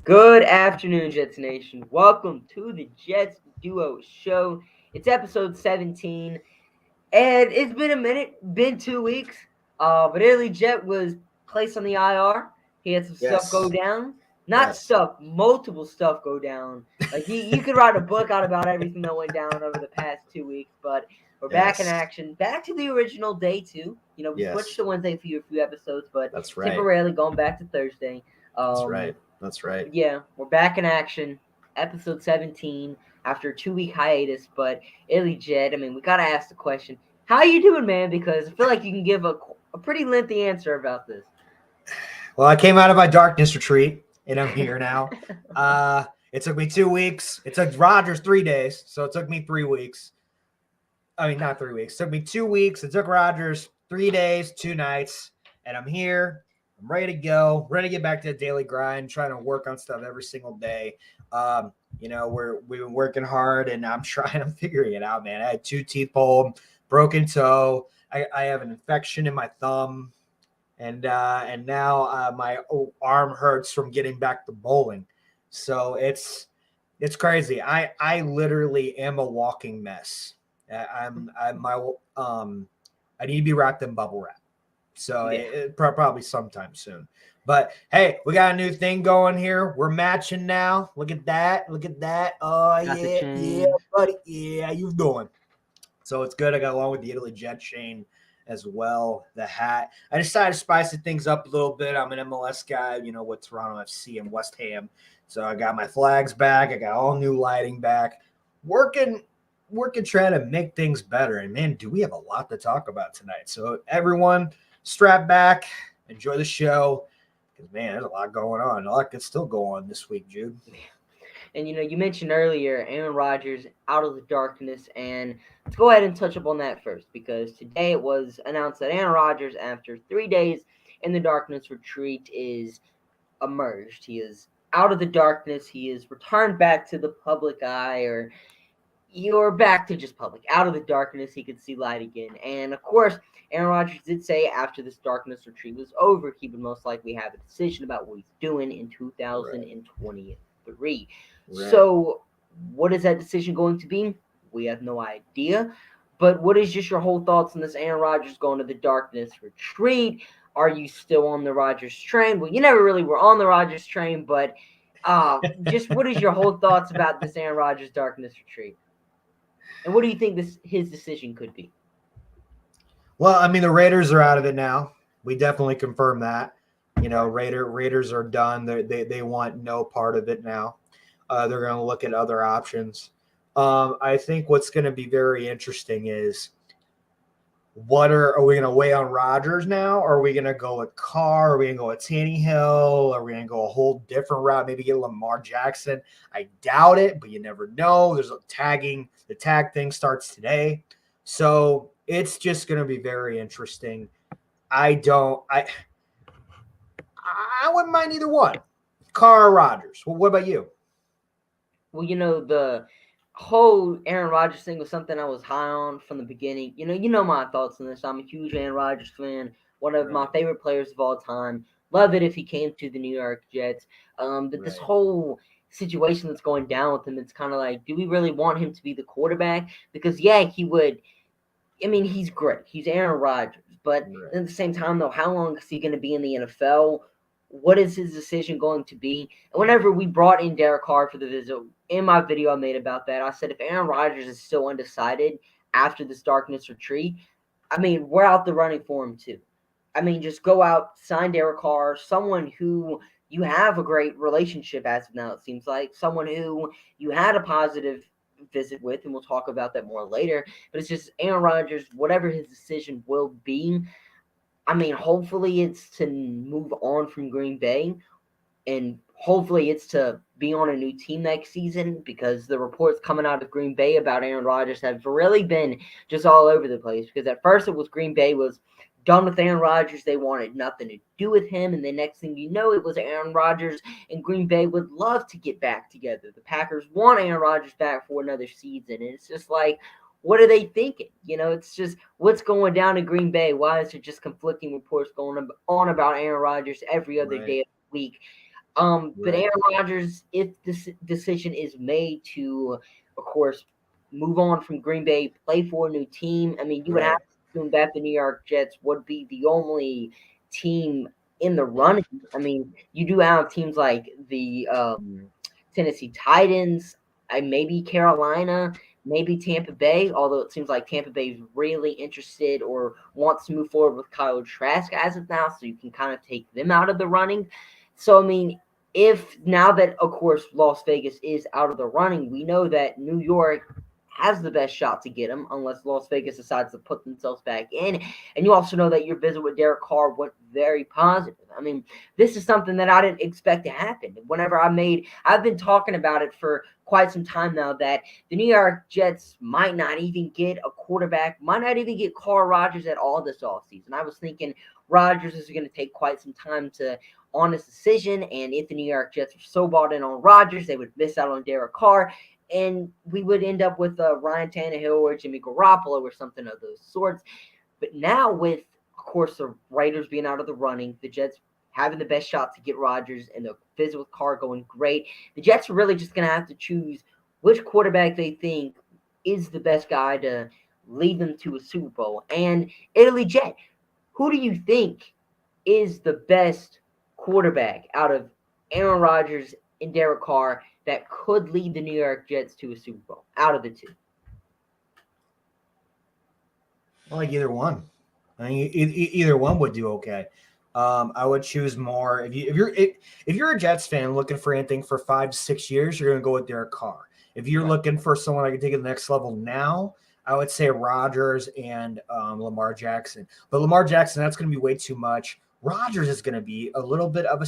Good afternoon, Jets Nation. Welcome to the Jets Duo Show. It's episode 17, and it's been a minute, been 2 weeks. But Italy Jet was placed on the IR. He had some stuff go down. Multiple stuff go down. Like you could write a book out about everything that went down over the past 2 weeks. But we're back in action, back to the original day 2. We switched to Wednesday for a few episodes, but That's right. temporarily going back to Thursday. That's right. Yeah, we're back in action. Episode 17 after a 2-week hiatus. But Illy Jed, we got to ask the question, how you doing, man? Because I feel like you can give a pretty lengthy answer about this. Well, I came out of my darkness retreat, and I'm here now. It took me 2 weeks. It took Rodgers 3 days, so it took me 3 weeks. Not 3 weeks. It took me 2 weeks. It took Rodgers 3 days, 2 nights, and I'm here. I'm ready to go. Ready to get back to the daily grind, trying to work on stuff every single day. We've been working hard, and I'm figuring it out, man. I had 2 teeth pulled, broken toe. I have an infection in my thumb, and now my arm hurts from getting back to bowling. So it's crazy. I literally am a walking mess. I need to be wrapped in bubble wrap. So it probably sometime soon. But hey, we got a new thing going here. We're matching now. Look at that. Oh, yeah, buddy. Yeah, you doing? So it's good. I got along with the Italy Jet chain as well. The hat. I decided to spice things up a little bit. I'm an MLS guy, with Toronto FC and West Ham. So I got my flags back. I got all new lighting back. Working trying to make things better. And man, do we have a lot to talk about tonight. So everyone, strap back, enjoy the show, because man, there's a lot going on. A lot can still go on this week, Jude. And you mentioned earlier Aaron Rodgers out of the darkness, and let's go ahead and touch up on that first, because today it was announced that Aaron Rodgers, after 3 days in the darkness retreat, is emerged. He is out of the darkness. He is returned back to the public eye, or you're back to just public. Out of the darkness, he could see light again. And of course, Aaron Rodgers did say after this darkness retreat was over, he would most likely have a decision about what he's doing in 2023. Right. So what is that decision going to be? We have no idea. But what is just your whole thoughts on this Aaron Rodgers going to the darkness retreat? Are you still on the Rodgers train? Well, you never really were on the Rodgers train, but just what is your whole thoughts about this Aaron Rodgers darkness retreat? And what do you think his decision could be? Well, the Raiders are out of it now. We definitely confirmed that. Raiders are done. They want no part of it now. They're going to look at other options. I think what's going to be very interesting is are we going to weigh on Rodgers now? Or are we going to go with Carr? Are we going to go with Tannehill? Are we going to go a whole different route? Maybe get Lamar Jackson? I doubt it, but you never know. There's a tagging. The tag thing starts today. So it's just going to be very interesting. I wouldn't mind either one. Carr or Rodgers. Well, what about you? Well, the whole Aaron Rodgers thing was something I was high on from the beginning. You know my thoughts on this. I'm a huge Aaron Rodgers fan, one of my favorite players of all time. Love it if he came to the New York Jets. But this whole situation that's going down with him, it's kind of like, do we really want him to be the quarterback? Because, he would. He's great. He's Aaron Rodgers. But at the same time, though, how long is he going to be in the NFL? What is his decision going to be? And whenever we brought in Derek Carr for the visit, in my video I made about that, I said if Aaron Rodgers is still undecided after this darkness retreat, we're out the running for him too. Just go out, sign Derek Carr, someone who you have a great relationship as of now, it seems like, someone who you had a positive visit with, and we'll talk about that more later. But it's just Aaron Rodgers, whatever his decision will be, hopefully it's to move on from Green Bay, and hopefully it's to be on a new team next season, because the reports coming out of Green Bay about Aaron Rodgers have really been just all over the place. Because at first it was Green Bay was done with Aaron Rodgers. They wanted nothing to do with him. And the next thing you know, it was Aaron Rodgers and Green Bay would love to get back together. The Packers want Aaron Rodgers back for another season. And it's just like, what are they thinking? It's just what's going down in Green Bay. Why is there just conflicting reports going on about Aaron Rodgers every other Right. day of the week? But Right. Aaron Rodgers, if this decision is made to, of course, move on from Green Bay, play for a new team, I mean, you would have Right. to assume that the New York Jets would be the only team in the running. I mean, you do have teams like the Tennessee Titans, maybe Carolina, maybe Tampa Bay, although it seems like Tampa Bay is really interested or wants to move forward with Kyle Trask as of now, so you can kind of take them out of the running. So, I mean, if now that, of course, Las Vegas is out of the running, we know that New York has the best shot to get him unless Las Vegas decides to put themselves back in. And you also know that your visit with Derek Carr went very positive. I mean, this is something that I didn't expect to happen. I've been talking about it for quite some time now that the New York Jets might not even get a quarterback, might not even get Carr Rodgers at all this offseason. I was thinking Rodgers is going to take quite some time to on his decision, and if the New York Jets were so bought in on Rodgers, they would miss out on Derek Carr, and we would end up with Ryan Tannehill or Jimmy Garoppolo or something of those sorts. But now with, of course, the Raiders being out of the running, the Jets having the best shot to get Rodgers, and the visit with Carr going great, the Jets are really just going to have to choose which quarterback they think is the best guy to lead them to a Super Bowl. And Italy Jet, who do you think is the best quarterback out of Aaron Rodgers and Derek Carr that could lead the New York Jets to a Super Bowl out of the two? I like either one. I mean, either one would do okay. I would choose more if you're a Jets fan looking for anything for 5 6 years, you're going to go with Derek Carr. If you're Right. looking for someone I can take it to the next level now, I would say Rodgers and Lamar Jackson. But Lamar Jackson, that's going to be way too much. Rodgers is going to be a little bit of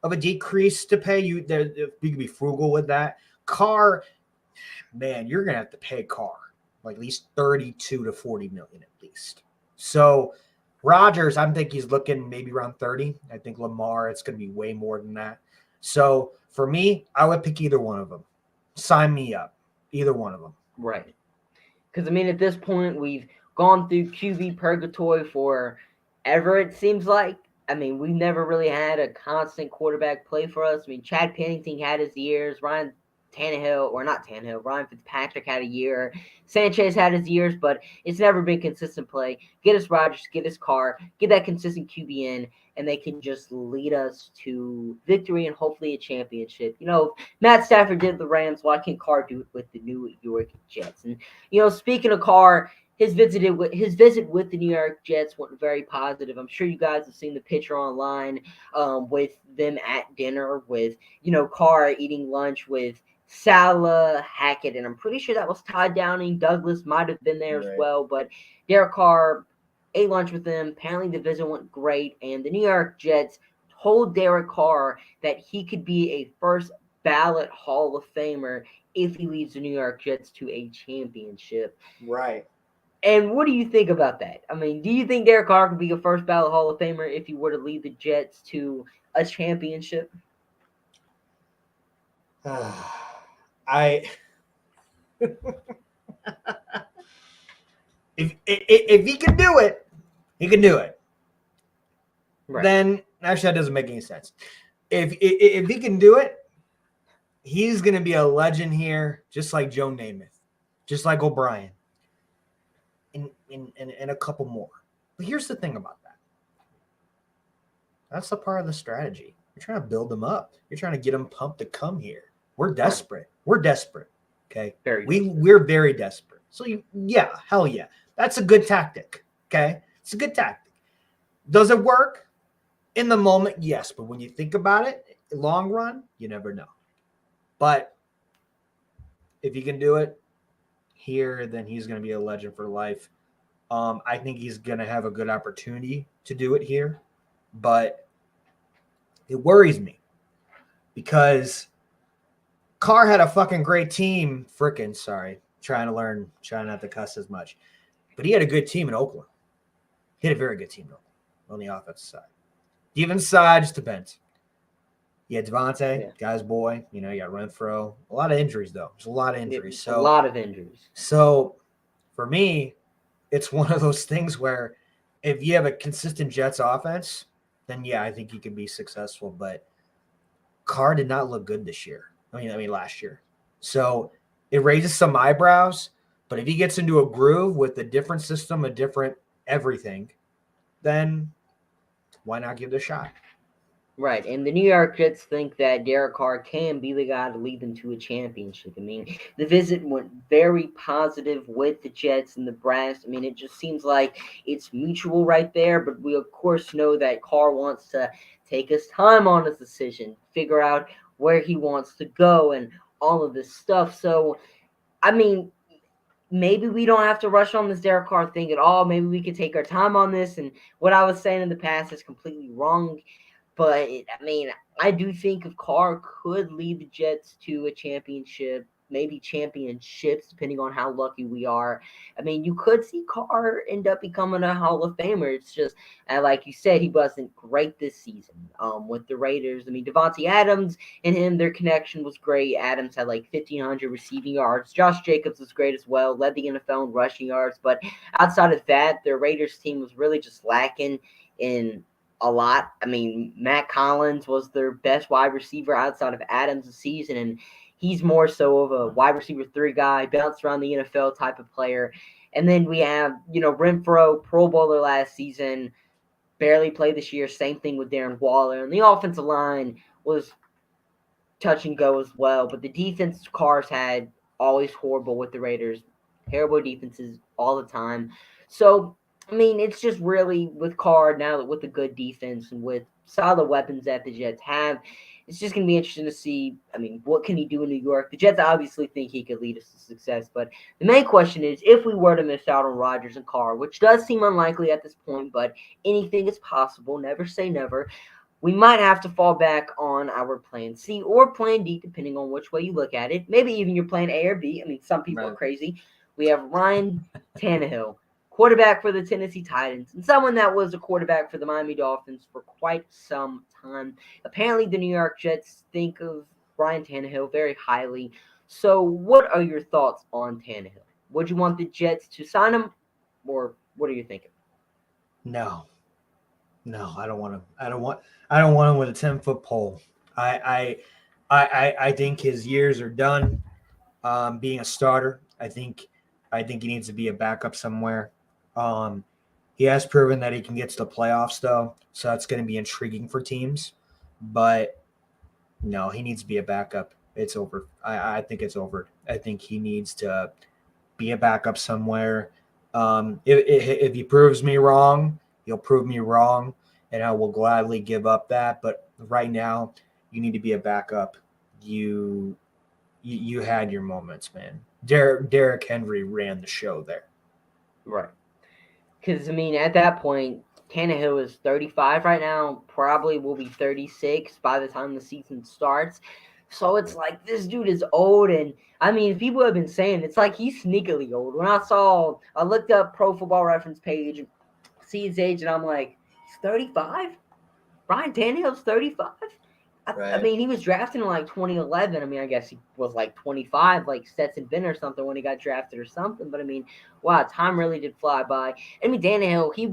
a decrease to pay you. You can be frugal with that. Carr, man, you're going to have to pay Carr like at least 32 to 40 million at least. So Rodgers, I think he's looking maybe around 30. I think Lamar, it's going to be way more than that. So for me, I would pick either one of them. Sign me up. Either one of them. Right. Because, I mean, at this point, we've gone through QB purgatory for ever, it seems like. I mean, we've never really had a constant quarterback play for us. I mean, Chad Pennington had his years. Ryan Tannehill, or not Tannehill, Ryan Fitzpatrick had a year. Sanchez had his years, but it's never been consistent play. Get us Rodgers, get us Carr, get that consistent QB in, and they can just lead us to victory and hopefully a championship. Matt Stafford did the Rams. Why can't Carr do it with the New York Jets? And speaking of Carr, his visit with the New York Jets went very positive. I'm sure you guys have seen the picture online with them at dinner with Carr eating lunch with Salah, Hackett, and I'm pretty sure that was Todd Downing. Douglas might have been there as Right. well, but Derek Carr ate lunch with them. Apparently, the visit went great, and the New York Jets told Derek Carr that he could be a first ballot Hall of Famer if he leads the New York Jets to a championship. Right. And what do you think about that? I mean, do you think Derek Carr could be a first ballot Hall of Famer if he were to lead the Jets to a championship? I if he can do it, he can do it. Right. Then actually that doesn't make any sense. If he can do it, he's going to be a legend here, just like Joe Namath, just like O'Brien, and a couple more. But here's the thing about that. That's the part of the strategy. You're trying to build them up. You're trying to get them pumped to come here. We're desperate. We're desperate. Okay. We're very desperate. So hell yeah. That's a good tactic. Okay. It's a good tactic. Does it work in the moment? Yes. But when you think about it, long run, you never know. But if you can do it here, then he's going to be a legend for life. I think he's going to have a good opportunity to do it here. But it worries me because Carr had a fucking great team. Trying not to cuss as much. But he had a good team in Oakland. He had a very good team in Oakland on the offensive side. Defensive side just depends. You had Devontae, Yeah. guy's boy. You got Renfro. A lot of injuries, though. There's a lot of injuries. A So, lot of injuries. so for me, it's one of those things where if you have a consistent Jets offense, then yeah, I think you can be successful. But Carr did not look good this year. I mean last year. So it raises some eyebrows. But if he gets into a groove with a different system, a different everything, then why not give it a shot? Right, and the New York Jets think that Derek Carr can be the guy to lead them to a championship. I mean, the visit went very positive with the Jets and the brass. I mean, it just seems like it's mutual right there, but we, of course, know that Carr wants to take his time on his decision, figure out where he wants to go, and all of this stuff. So, I mean, maybe we don't have to rush on this Derek Carr thing at all. Maybe we could take our time on this. And what I was saying in the past is completely wrong. But I mean, I do think if Carr could lead the Jets to a championship, maybe championships, depending on how lucky we are. I mean, you could see Carr end up becoming a Hall of Famer. It's just, like you said, he wasn't great this season with the Raiders. I mean, Devontae Adams and him, their connection was great. Adams had like 1,500 receiving yards. Josh Jacobs was great as well, led the NFL in rushing yards. But outside of that, the Raiders team was really just lacking in a lot. I mean, Matt Collins was their best wide receiver outside of Adams this season, and he's more so of a wide receiver 3 guy, bounced around the NFL type of player. And then we have, Renfro, Pro Bowler last season, barely played this year. Same thing with Darren Waller. And the offensive line was touch and go as well. But the defense Carr's had always horrible with the Raiders. Terrible defenses all the time. So I mean, it's just really with Carr now that with a good defense and with solid weapons that the Jets have, it's just going to be interesting to see. I mean, what can he do in New York? The Jets obviously think he could lead us to success, but the main question is if we were to miss out on Rodgers and Carr, which does seem unlikely at this point, but anything is possible. Never say never. We might have to fall back on our plan C or plan D, depending on which way you look at it. Maybe even your plan A or B. I mean, some people are Right. crazy. We have Ryan Tannehill, quarterback for the Tennessee Titans, and someone that was a quarterback for the Miami Dolphins for quite some time. Apparently, the New York Jets think of Ryan Tannehill very highly. So, what are your thoughts on Tannehill? Would you want the Jets to sign him, or what are you thinking? No, no, I don't want him. I don't want him with a 10-foot pole. I think his years are done. Being a starter, I think he needs to be a backup somewhere. Um, he has proven that he can get to the playoffs though, so that's going to be intriguing for teams. But no, he needs to be a backup. It's over. I think it's over. I think he needs to be a backup somewhere. If he proves me wrong, he'll prove me wrong, and I will gladly give up that. But right now, you need to be a backup. You had your moments, man. Derrick Henry ran the show there. Right. Because, I mean, at that point, Tannehill is 35 right now, probably will be 36 by the time the season starts. So it's like this dude is old, and I mean, people have been saying it's like he's sneakily old. I looked up Pro Football Reference page and see his age, and I'm like, he's 35? Ryan Tannehill's 35? I Right. mean, he was drafted in like 2011. I mean, I guess he was like 25, like Stetson Bennett or something when he got drafted or something. But I mean, wow, time really did fly by. I mean, Tannehill, he's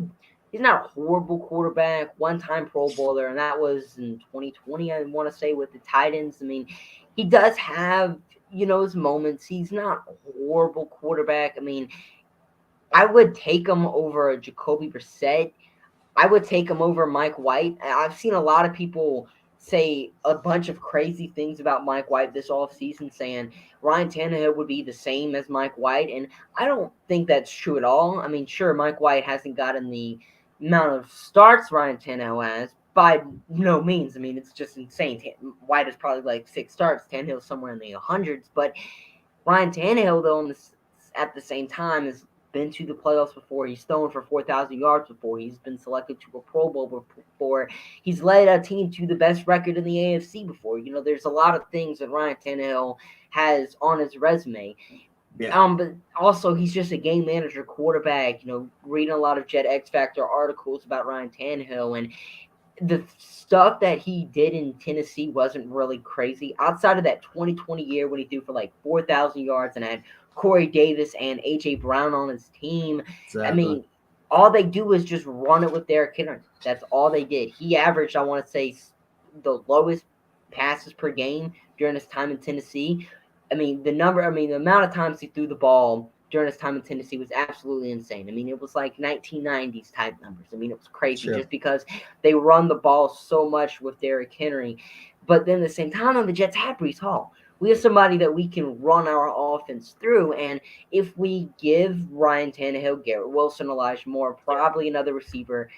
not a horrible quarterback, one-time Pro Bowler, and that was in 2020, I want to say, with the Titans. I mean, he does have, his moments. He's not a horrible quarterback. I mean, I would take him over Jacoby Brissett. I would take him over Mike White. I've seen a lot of people say a bunch of crazy things about Mike White this offseason, saying Ryan Tannehill would be the same as Mike White. And I don't think that's true at all. I mean, sure, Mike White hasn't gotten the amount of starts Ryan Tannehill has. By no means. I mean, it's just insane. White is probably like 6 starts. Tannehill's somewhere in the hundreds. But Ryan Tannehill, though, at the same time, has been to the playoffs before. He's thrown for 4,000 yards before. He's been selected to a Pro Bowl before. He's led a team to the best record in the AFC before. There's a lot of things that Ryan Tannehill has on his resume. Yeah. But also he's just a game manager quarterback. Reading a lot of Jet X Factor articles about Ryan Tannehill, and the stuff that he did in Tennessee wasn't really crazy. Outside of that 2020 year when he threw for like 4,000 yards and had Corey Davis and A.J. Brown on his team, I Exactly. mean, all they do is just run it with Derrick Henry. That's all they did. He averaged, I want to say, the lowest passes per game during his time in Tennessee. The amount of times he threw the ball during his time in Tennessee was absolutely insane. I mean, it was like 1990s type numbers. I mean, it was crazy Sure. just because they run the ball so much with Derrick Henry. But then at the same time, on the Jets had Brees Hall. We have somebody that we can run our offense through. And if we give Ryan Tannehill, Garrett Wilson, Elijah Moore, probably another receiver,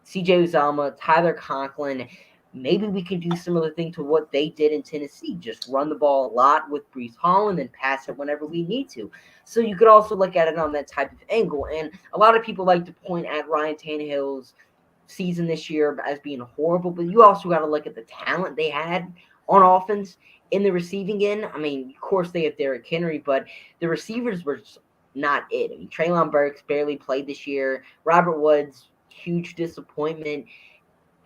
CJ Uzama, Tyler Conklin, maybe we can do similar thing to what they did in Tennessee. Just run the ball a lot with Brees Hall and then pass it whenever we need to. So you could also look at it on that type of angle. And a lot of people like to point at Ryan Tannehill's season this year as being horrible, but you also got to look at the talent they had on offense in the receiving end. I mean, of course they have Derrick Henry, but the receivers were just not it. I mean, Traylon Burks barely played this year. Robert Woods, huge disappointment.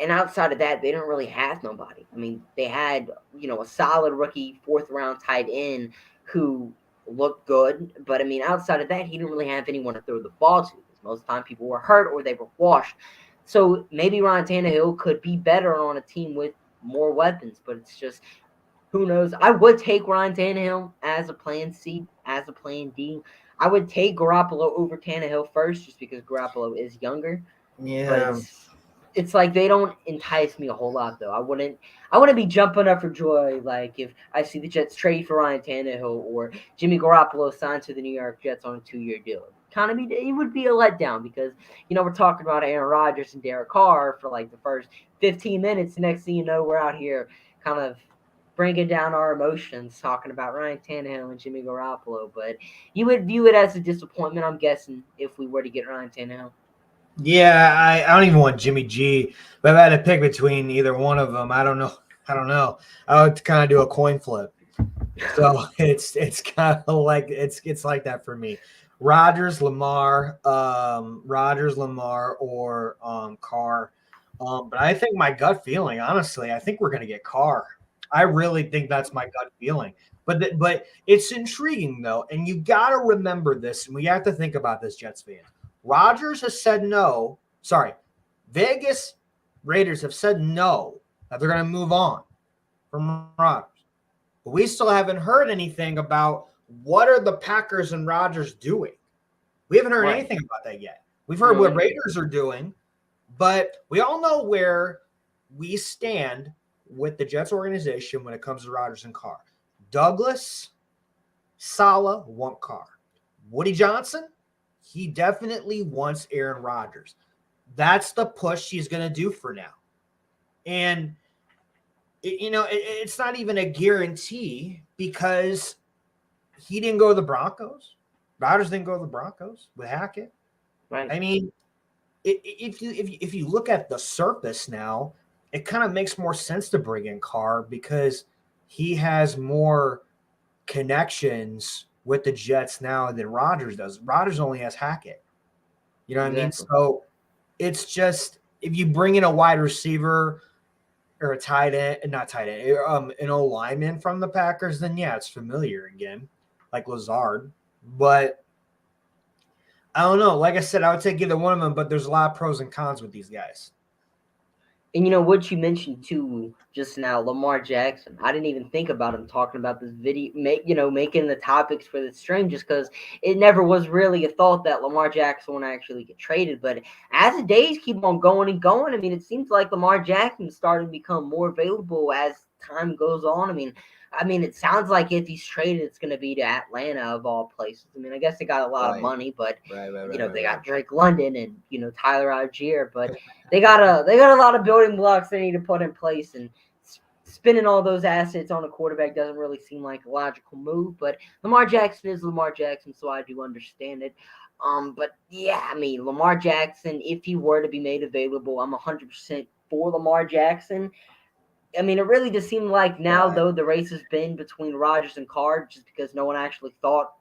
And outside of that, they don't really have nobody. I mean, they had, a solid rookie fourth round tight end who looked good, but I mean, outside of that, he didn't really have anyone to throw the ball to because most of the time people were hurt or they were washed. So maybe Ryan Tannehill could be better on a team with more weapons, but it's just who knows. I would take Ryan Tannehill as a plan C, as a plan D. I would take Garoppolo over Tannehill first just because Garoppolo is younger, but Yeah. it's like they don't entice me a whole lot though. I wouldn't be jumping up for joy like if I see the Jets trade for Ryan Tannehill or Jimmy Garoppolo signed to the New York Jets on a 2-year deal. It would be a letdown because we're talking about Aaron Rodgers and Derek Carr for like the first 15 minutes. Next thing you know, we're out here kind of bringing down our emotions talking about Ryan Tannehill and Jimmy Garoppolo. But you would view it as a disappointment, I'm guessing, if we were to get Ryan Tannehill. Yeah, I don't even want Jimmy G. But if I had to pick between either one of them, I don't know. I don't know. I would kind of do a coin flip. So it's kind of like it's like that for me. Rodgers, Lamar, or Carr. But I think my gut feeling, honestly, I think we're gonna get Carr. I really think that's my gut feeling. But it's intriguing though, and you got to remember this, and we have to think about this, Jets fans. Rodgers has said no. Sorry, Vegas Raiders have said no that they're going to move on from Rodgers. But we still haven't heard anything about what are the Packers and Rodgers doing. We haven't heard Right. anything about that yet. We've heard No, what we didn't. Raiders are doing, but we all know where we stand with the Jets organization when it comes to Rodgers and Carr. Douglas, Saleh want Carr. Woody Johnson, he definitely wants Aaron Rodgers. That's the push he's going to do for now. And, it's not even a guarantee because he didn't go to the Broncos. Rodgers didn't go to the Broncos with Hackett. Right. I mean, if you look at the surface now, it kind of makes more sense to bring in Carr because he has more connections with the Jets now than Rodgers does. Rodgers only has Hackett. You know what I mean? Exactly. So it's just if you bring in a wide receiver or a tight end, not tight end, an old lineman from the Packers, then yeah, it's familiar again, like Lazard. But I don't know. Like I said, I would take either one of them, but there's a lot of pros and cons with these guys. And what you mentioned too just now, Lamar Jackson. I didn't even think about him talking about this video, making the topics for the stream just because it never was really a thought that Lamar Jackson would actually get traded. But as the days keep on going and going, I mean, it seems like Lamar Jackson is starting to become more available as time goes on. I mean, it sounds like if he's traded, it's going to be to Atlanta of all places. I mean, I guess they got a lot of Right. money, but Right. they got Drake London and Tyler Algier, but they got a lot of building blocks they need to put in place, and spending all those assets on a quarterback doesn't really seem like a logical move. But Lamar Jackson is Lamar Jackson, so I do understand it. But yeah, I mean Lamar Jackson, if he were to be made available, I'm 100% for Lamar Jackson. I mean, it really just seemed like now Right. though the race has been between Rodgers and Carr, just because no one actually thought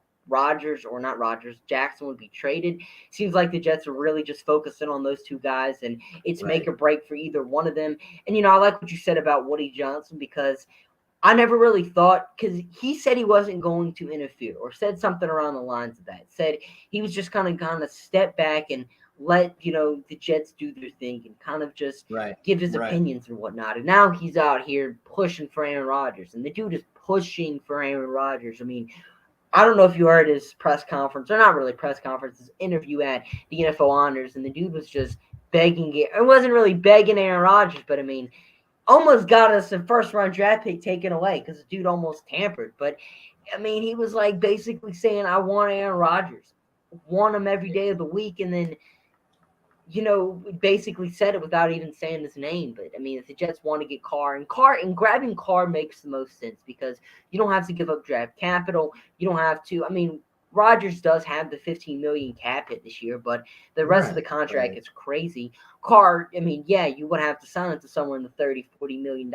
Jackson would be traded. Seems like the Jets are really just focusing on those two guys, and it's make or break for either one of them. And, I like what you said about Woody Johnson, because I never really thought, because he said he wasn't going to interfere, or said something around the lines of that. Said he was just kind of step back and let the Jets do their thing and kind of just give his opinions and whatnot. And now he's out here pushing for Aaron Rodgers, and the dude is pushing for Aaron Rodgers. I mean, I don't know if you heard his press conference, or not really press conference, his interview at the NFL Honors, and the dude was just begging it. It wasn't really begging Aaron Rodgers, but I mean, almost got us a first-round draft pick taken away because the dude almost tampered. But, I mean, he was like basically saying, I want Aaron Rodgers. Want him every day of the week. And then, basically said it without even saying his name. But, I mean, if the Jets want to get Carr, and grabbing Carr makes the most sense because you don't have to give up draft capital. You don't have to. I mean, Rodgers does have the $15 million cap hit this year, but the rest of the contract is crazy. Carr, I mean, yeah, you would have to sign it to somewhere in the $30-40 million,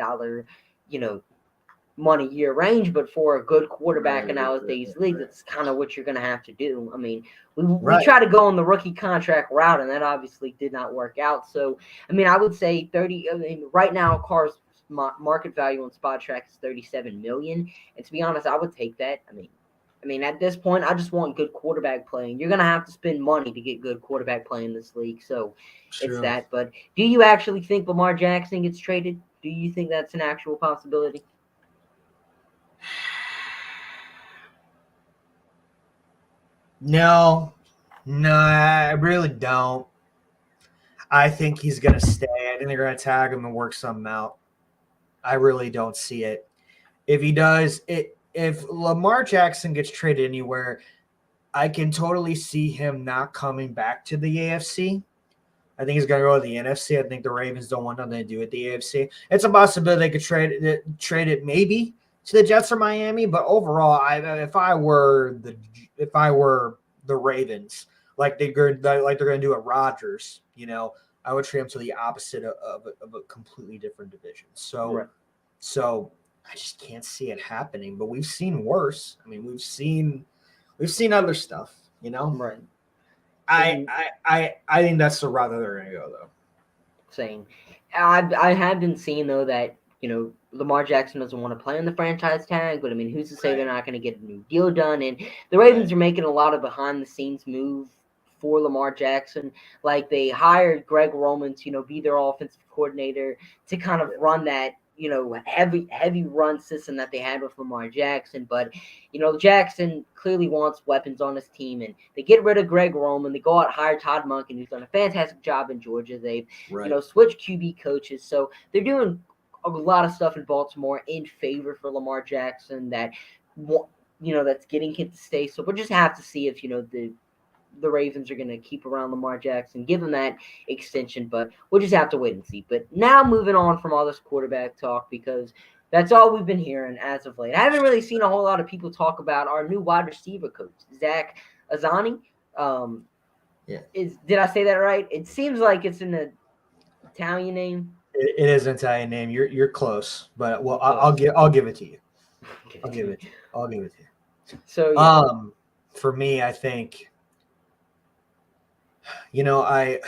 money year range, but for a good quarterback in nowadays league, that's kind of what you're going to have to do. I mean, we try to go on the rookie contract route, and that obviously did not work out. So, I mean, I would say right now, Carr's market value on Spot Track is $37 million, and to be honest, I would take that. I mean, at this point, I just want good quarterback playing. You're going to have to spend money to get good quarterback play in this league. So it's that. But do you actually think Lamar Jackson gets traded? Do you think that's an actual possibility? No, I really don't. I think he's going to stay. I think they're going to tag him and work something out. I really don't see it. If he does, if Lamar Jackson gets traded anywhere, I can totally see him not coming back to the AFC. I think he's going to go to the NFC. I think the Ravens don't want nothing to do with the AFC. It's a possibility they could trade it maybe to the Jets or Miami, but overall, if I were the Ravens, like they're going to do at Rodgers, I would trade him to the opposite of a completely different division. So I just can't see it happening. But we've seen worse. I mean, we've seen other stuff. Right. I think that's the route that they're going to go, though. Same. I have been seeing, though, that, Lamar Jackson doesn't want to play on the franchise tag, but, I mean, who's to say they're not going to get a new deal done? And the Ravens are making a lot of behind-the-scenes move for Lamar Jackson. Like, they hired Greg Roman to, be their offensive coordinator to kind of run that, heavy run system that they had with Lamar Jackson. But, Jackson clearly wants weapons on his team, and they get rid of Greg Roman. They go out and hire Todd Monken, who's done a fantastic job in Georgia. They've, switched QB coaches. So they're doing a lot of stuff in Baltimore in favor for Lamar Jackson that, that's getting him to stay. So we'll just have to see if, the Ravens are going to keep around Lamar Jackson, give him that extension, but we'll just have to wait and see. But now moving on from all this quarterback talk, because that's all we've been hearing as of late. I haven't really seen a whole lot of people talk about our new wide receiver coach, Zach Azzanni. Did I say that right? It seems like it's an Italian name. It is an Italian name. You're close, but I'll give it to you. I'll give it to you. So for me, I think. I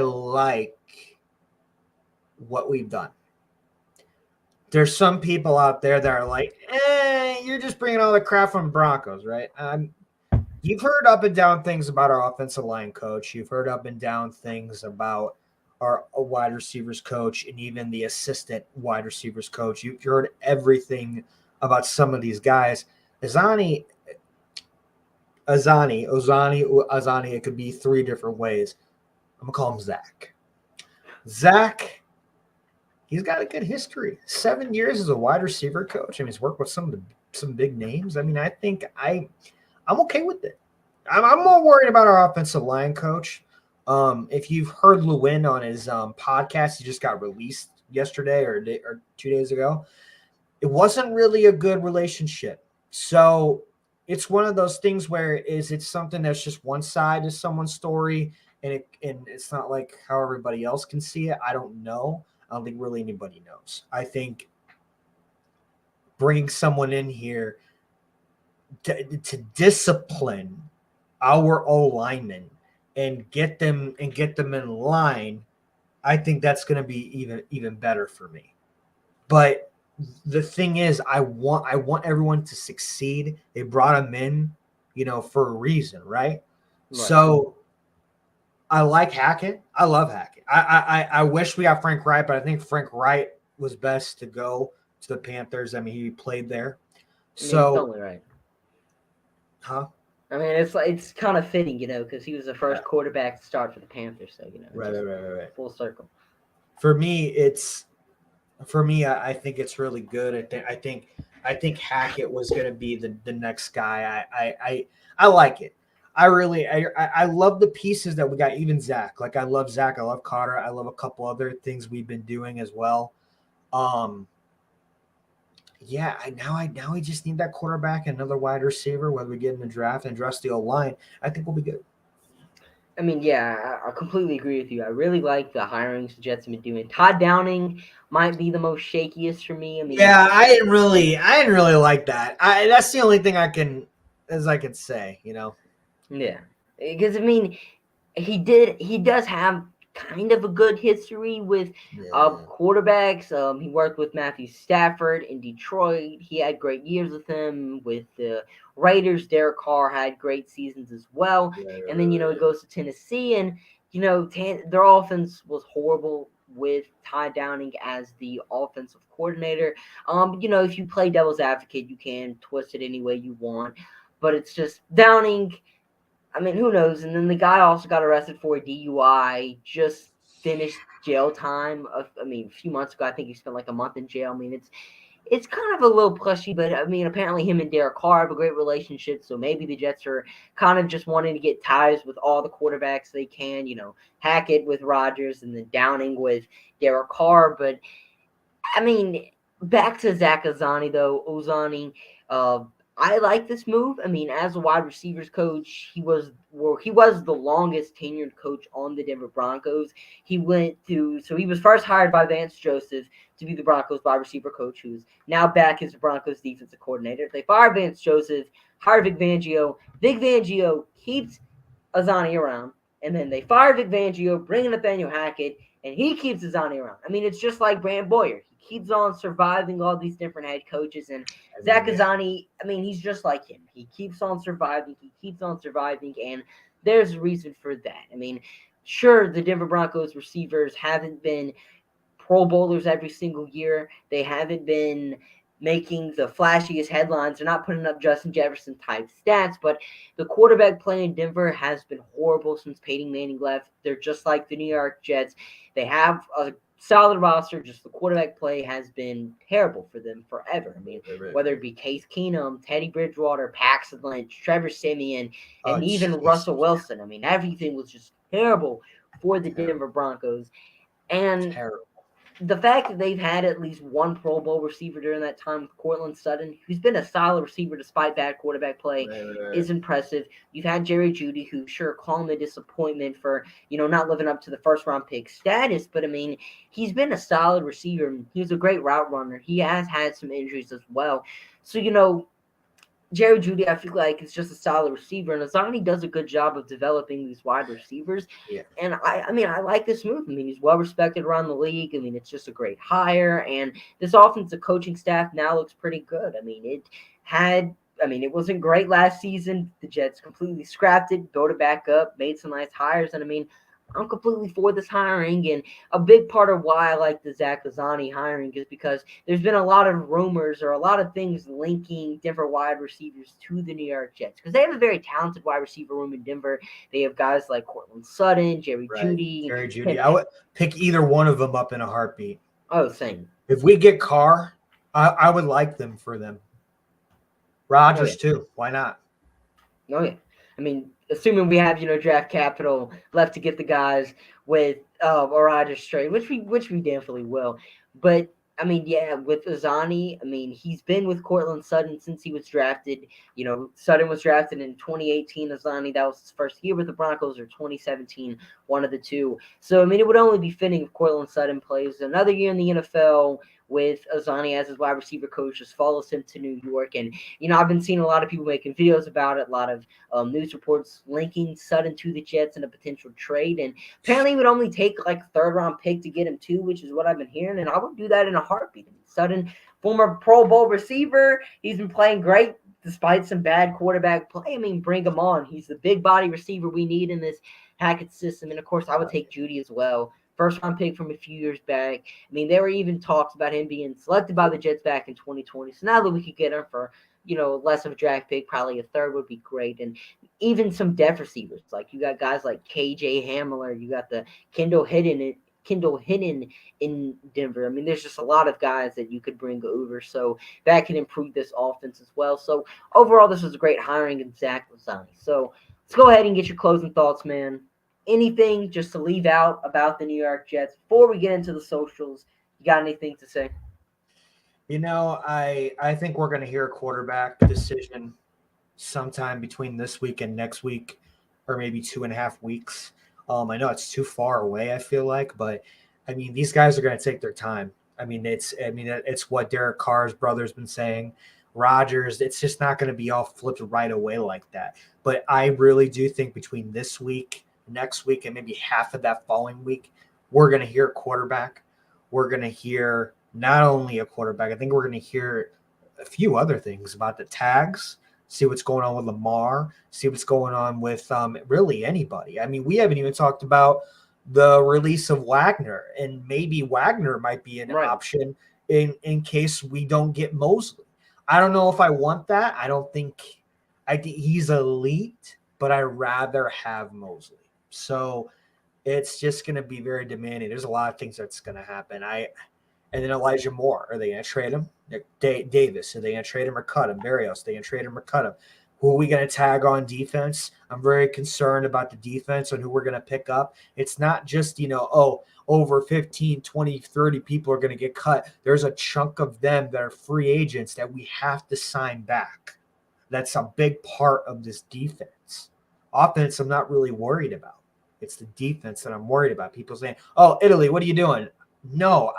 like what we've done. There's some people out there that are like, you're just bringing all the crap from Broncos, right? You've heard up and down things about our offensive line coach. You've heard up and down things about our wide receivers coach and even the assistant wide receivers coach. You've heard everything about some of these guys. Azzanni, it could be three different ways. I'm going to call him Zach. Zach, he's got a good history. 7 years as a wide receiver coach. I mean, he's worked with some big names. I mean, I think I'm okay with it. I'm more worried about our offensive line coach. If you've heard Lewin on his podcast, he just got released yesterday or 2 days ago. It wasn't really a good relationship. So it's one of those things where it's something that's just one side of someone's story, and it's not like how everybody else can see it. I don't know. I don't think really anybody knows. I think bringing someone in here to discipline our O linemen and get them in line, I think that's going to be even better for me. But the thing is, I want everyone to succeed. They brought him in, for a reason, right? Right. So I like Hackett. I love Hackett. I wish we got Frank Wright, but I think Frank Wright was best to go to the Panthers. I mean, he played there. I mean, it's So, only right. huh? I mean, it's kind of fitting, because he was the Yeah. first quarterback to start for the Panthers. So Right, just right. full circle. For me, I think it's really good. I think Hackett was going to be the next guy. I like it. I love the pieces that we got. Even Zach, like I love Zach. I love Carter. I love a couple other things we've been doing as well. Yeah, now we just need that quarterback, another wide receiver, whether we get in the draft and address the O line. I think we'll be good. I mean, yeah, I completely agree with you. I really like the hirings the Jets have been doing. Todd Downing might be the most shakiest for me. I mean, Yeah, I didn't really like that. That's the only thing I can say. yeah, because I mean, he does have kind of a good history with Yeah. quarterbacks. He worked with Matthew Stafford in Detroit. He had great years with him. With the Raiders, Derek Carr had great seasons as well. And then he goes to Tennessee, and their offense was horrible with Ty Downing as the offensive coordinator. If you play devil's advocate, you can twist it any way you want, but it's just Downing. I mean, who knows? And then the guy also got arrested for a DUI, just finished jail time. A few months ago, I think he spent like a month in jail. I mean, it's kind of a little plushy, but I mean, apparently him and Derek Carr have a great relationship, so maybe the Jets are kind of just wanting to get ties with all the quarterbacks they can. Hackett with Rodgers and then Downing with Derek Carr. But I mean, back to Zach Ozani though. Uh, I like this move. I mean, as a wide receivers coach, he was the longest tenured coach on the Denver Broncos. He was first hired by Vance Joseph to be the Broncos wide receiver coach, who's now back as the Broncos defensive coordinator. They fired Vance Joseph, hired Vic Fangio. Vic Fangio keeps Ozani around, and then they fire Vic Fangio, bring in Nathaniel Hackett, and he keeps Ozani around. I mean, it's just like Brand Boyer. He keeps on surviving all these different head coaches, and Zach Ozani, I mean, he's just like him. He keeps on surviving. And there's a reason for that. I mean, sure, the Denver Broncos receivers haven't been Pro Bowlers every single year. They haven't been making the flashiest headlines. They're not putting up Justin Jefferson type stats, but the quarterback play in Denver has been horrible since Peyton Manning left. They're just like the New York Jets. They have a solid roster, just the quarterback play has been terrible for them forever. I mean, whether it be Case Keenum, Teddy Bridgewater, Paxton Lynch, Trevor Siemian, and even Russell Wilson. I mean, everything was just terrible for the Denver Broncos. And Terrible. the fact that they've had at least one Pro Bowl receiver during that time with Cortland Sutton, who's been a solid receiver despite bad quarterback play, is impressive. You've had Jerry Judy, who sure call him a disappointment for not living up to the first round pick status, but I mean he's been a solid receiver. He's a great route runner. He has had some injuries as well, so Jerry Judy, I feel like, is just a solid receiver, and Azani does a good job of developing these wide receivers. Yeah. And I mean, I like this move. I mean, he's well respected around the league. I mean, it's just a great hire, and this offensive coaching staff now looks pretty good. It wasn't great last season. The Jets completely scrapped it, built it back up, made some nice hires, and I mean, I'm completely for this hiring, and a big part of why I like the Zach Ozani hiring is because there's been a lot of rumors or a lot of things linking Denver wide receivers to the New York Jets because they have a very talented wide receiver room in Denver. They have guys like Cortland Sutton, Jerry Judy. I would pick either one of them up in a heartbeat. Oh, same. If we get Carr, I would like them for them. Rodgers too. Why not? Oh yeah. I mean, assuming we have draft capital left to get the guys with a Rodgers trade, which we definitely will. But I mean, yeah, with Ozani, I mean, he's been with Cortland Sutton since he was drafted. Sutton was drafted in 2018. Ozani, that was his first year with the Broncos, or 2017, one of the two. So I mean, it would only be fitting if Cortland Sutton plays another year in the NFL with Azani as his wide receiver coach, just follows him to New York. And, I've been seeing a lot of people making videos about it, a lot of news reports linking Sutton to the Jets in a potential trade. And apparently it would only take like a third-round pick to get him too, which is what I've been hearing. And I would do that in a heartbeat. Sutton, former Pro Bowl receiver, he's been playing great despite some bad quarterback play. I mean, bring him on. He's the big body receiver we need in this Hackett system. And, of course, I would take Judy as well. First-round pick from a few years back. I mean, there were even talks about him being selected by the Jets back in 2020. So now that we could get him for, less of a draft pick, probably a third would be great. And even some depth receivers. Like, you got guys like KJ Hamler. You got the Kendall Hinton in Denver. I mean, there's just a lot of guys that you could bring over. So that can improve this offense as well. So overall, this was a great hiring in Zach Lozani. So let's go ahead and get your closing thoughts, man. Anything just to leave out about the New York Jets before we get into the socials? You got anything to say? I think we're going to hear a quarterback decision sometime between this week and next week, or maybe 2.5 weeks. I know it's too far away, I feel like, but I mean, these guys are going to take their time. It's what Derek Carr's brother's been saying. Rodgers, it's just not going to be all flipped right away like that. But I really do think between this week, next week, and maybe half of that following week, we're going to hear a quarterback. We're going to hear not only a quarterback, I think we're going to hear a few other things about the tags, see what's going on with Lamar, see what's going on with really anybody. I mean, we haven't even talked about the release of Wagner, and maybe Wagner might be an option in case we don't get Mosley. I don't know if I want that. I think he's elite, but I'd rather have Mosley. So it's just going to be very demanding. There's a lot of things that's going to happen. And then Elijah Moore, are they going to trade him? Davis, are they going to trade him or cut him? Barrios, are they going to trade him or cut him? Who are we going to tag on defense? I'm very concerned about the defense and who we're going to pick up. It's not just, over 15, 20, 30 people are going to get cut. There's a chunk of them that are free agents that we have to sign back. That's a big part of this defense. Offense, I'm not really worried about. It's the defense that I'm worried about. People saying, "Oh, Italy, what are you doing?" No,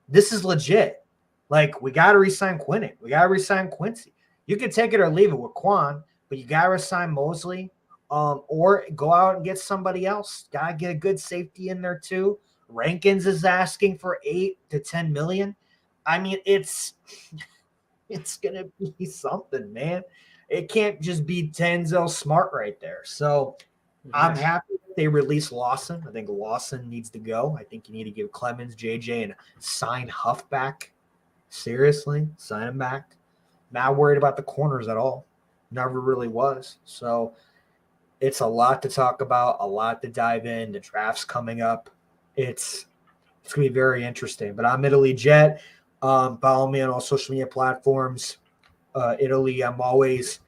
this is legit. Like, we got to re-sign Quinnen. We got to re-sign Quincy. You can take it or leave it with Quan, but you got to re-sign Mosley, or go out and get somebody else. Got to get a good safety in there too. Rankins is asking for $8 to $10 million. I mean, it's gonna be something, man. It can't just be Denzel Smart right there. So I'm happy that they released Lawson. I think Lawson needs to go. I think you need to give Clemens, JJ, and sign Huff back. Seriously, sign him back. Not worried about the corners at all. Never really was. So it's a lot to talk about, a lot to dive in. The draft's coming up. It's going to be very interesting. But I'm Italy Jet. Follow me on all social media platforms. Italy, I'm always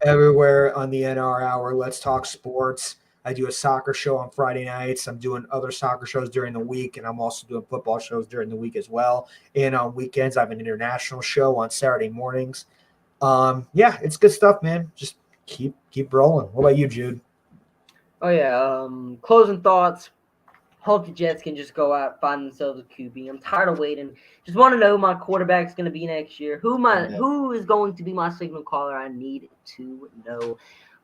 everywhere on the NR Hour. Let's talk sports. I do a soccer show on Friday nights. I'm doing other soccer shows during the week, and I'm also doing football shows during the week as well. And on weekends, I have an international show on Saturday mornings. It's good stuff, man. Just keep rolling. What about you, Jude? Oh, yeah. Closing thoughts. Hope the Jets can just go out, find themselves a QB. I'm tired of waiting. Just want to know who my quarterback's going to be next year. Who is going to be my signal caller? I need to know.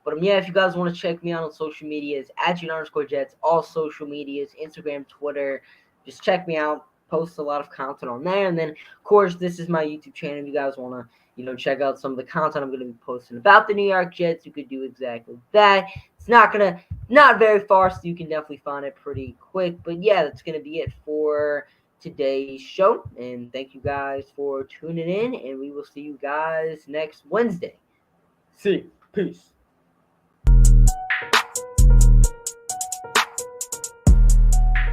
But if you guys want to check me out on social medias, @Jude_Jets, all social medias, Instagram, Twitter, just check me out. Post a lot of content on there. And then, of course, this is my YouTube channel. If you guys want to, check out some of the content I'm going to be posting about the New York Jets, you could do exactly that. It's not very far, so you can definitely find it pretty quick. But that's going to be it for today's show. And thank you guys for tuning in, and we will see you guys next Wednesday. See you. Peace.